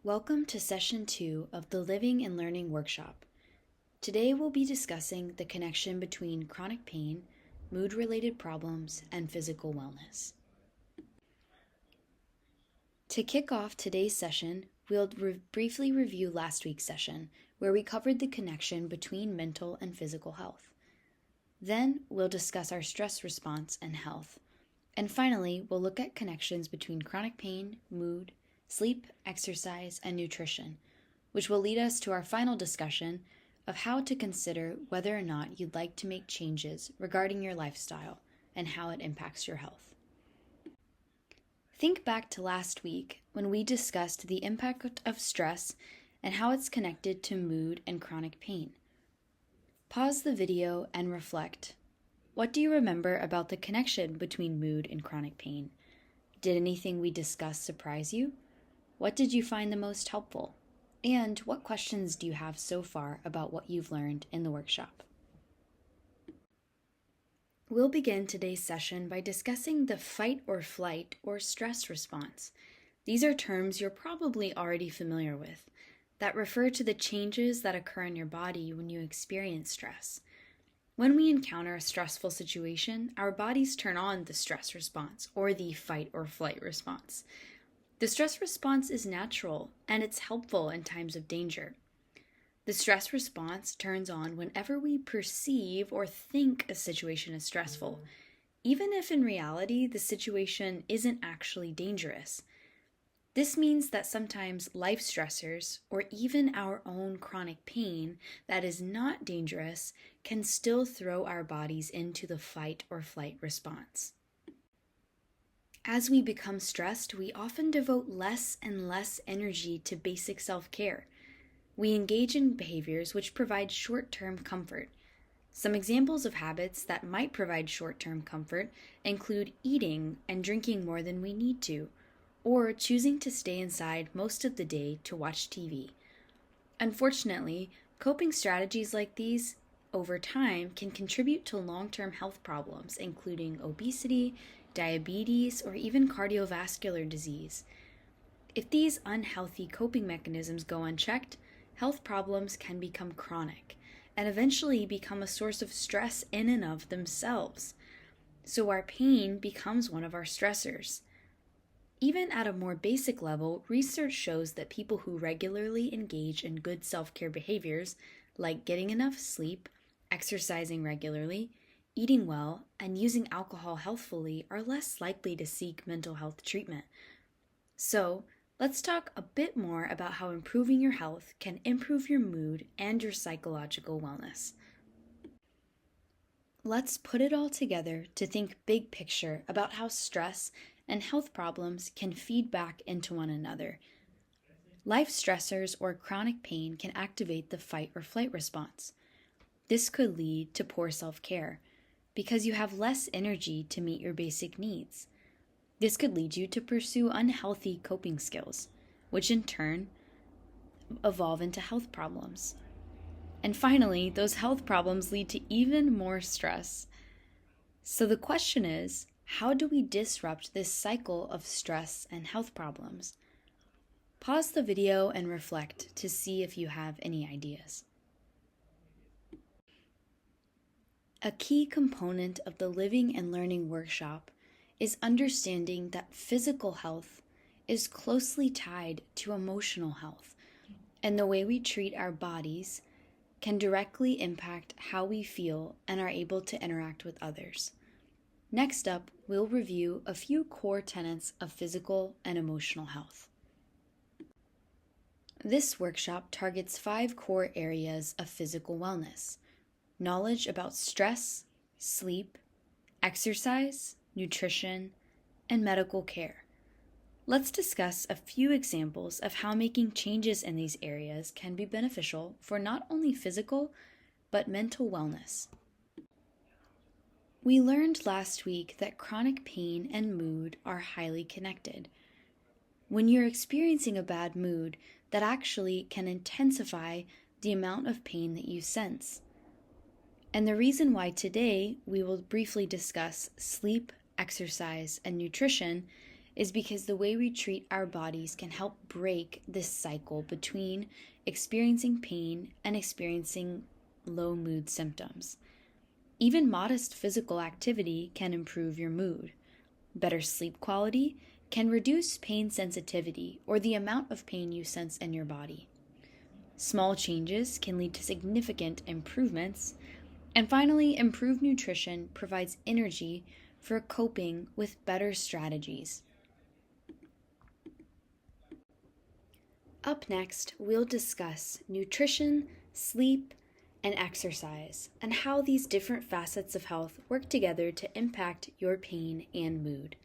Welcome to Session 2 of the Living and Learning Workshop. Today we'll be discussing the connection between chronic pain, mood-related problems, and physical wellness. To kick off today's session, we'll briefly review last week's session, where we covered the connection between mental and physical health. Then we'll discuss our stress response and health. And finally, we'll look at connections between chronic pain, mood, sleep, exercise, and nutrition, which will lead us to our final discussion of how to consider whether or not you'd like to make changes regarding your lifestyle and how it impacts your health. Think back to last week when we discussed the impact of stress and how it's connected to mood and chronic pain. Pause the video and reflect. What do you remember about the connection between mood and chronic pain? Did anything we discussed surprise you? What did you find the most helpful? And what questions do you have so far about what you've learned in the workshop? We'll begin today's session by discussing the fight or flight or stress response. These are terms you're probably already familiar with that refer to the changes that occur in your body when you experience stress. When we encounter a stressful situation, our bodies turn on the stress response or the fight or flight response. The stress response is natural, and it's helpful in times of danger. The stress response turns on whenever we perceive or think a situation is stressful, even if in reality the situation isn't actually dangerous. This means that sometimes life stressors, or even our own chronic pain that is not dangerous, can still throw our bodies into the fight or flight response. As we become stressed, we often devote less and less energy to basic self-care. We engage in behaviors which provide short-term comfort. Some examples of habits that might provide short-term comfort include eating and drinking more than we need to, or choosing to stay inside most of the day to watch TV. Unfortunately, coping strategies like these, over time, can contribute to long-term health problems, including obesity, diabetes, or even cardiovascular disease. If these unhealthy coping mechanisms go unchecked, health problems can become chronic and eventually become a source of stress in and of themselves. So our pain becomes one of our stressors. Even at a more basic level, research shows that people who regularly engage in good self-care behaviors, like getting enough sleep, exercising regularly, eating well, and using alcohol healthfully, are less likely to seek mental health treatment. So, let's talk a bit more about how improving your health can improve your mood and your psychological wellness. Let's put it all together to think big picture about how stress and health problems can feed back into one another. Life stressors or chronic pain can activate the fight or flight response. This could lead to poor self-care, because you have less energy to meet your basic needs. This could lead you to pursue unhealthy coping skills, which in turn evolve into health problems. And finally, those health problems lead to even more stress. So the question is, how do we disrupt this cycle of stress and health problems? Pause the video and reflect to see if you have any ideas. A key component of the Living and Learning Workshop is understanding that physical health is closely tied to emotional health, and the way we treat our bodies can directly impact how we feel and are able to interact with others. Next up, we'll review a few core tenets of physical and emotional health. This workshop targets 5 core areas of physical wellness: knowledge about stress, sleep, exercise, nutrition, and medical care. Let's discuss a few examples of how making changes in these areas can be beneficial for not only physical, but mental wellness. We learned last week that chronic pain and mood are highly connected. When you're experiencing a bad mood, that actually can intensify the amount of pain that you sense. And the reason why today we will briefly discuss sleep, exercise, and nutrition is because the way we treat our bodies can help break this cycle between experiencing pain and experiencing low mood symptoms. Even modest physical activity can improve your mood. Better sleep quality can reduce pain sensitivity or the amount of pain you sense in your body. Small changes can lead to significant improvements. And finally, improved nutrition provides energy for coping with better strategies. Up next, we'll discuss nutrition, sleep, and exercise, and how these different facets of health work together to impact your pain and mood.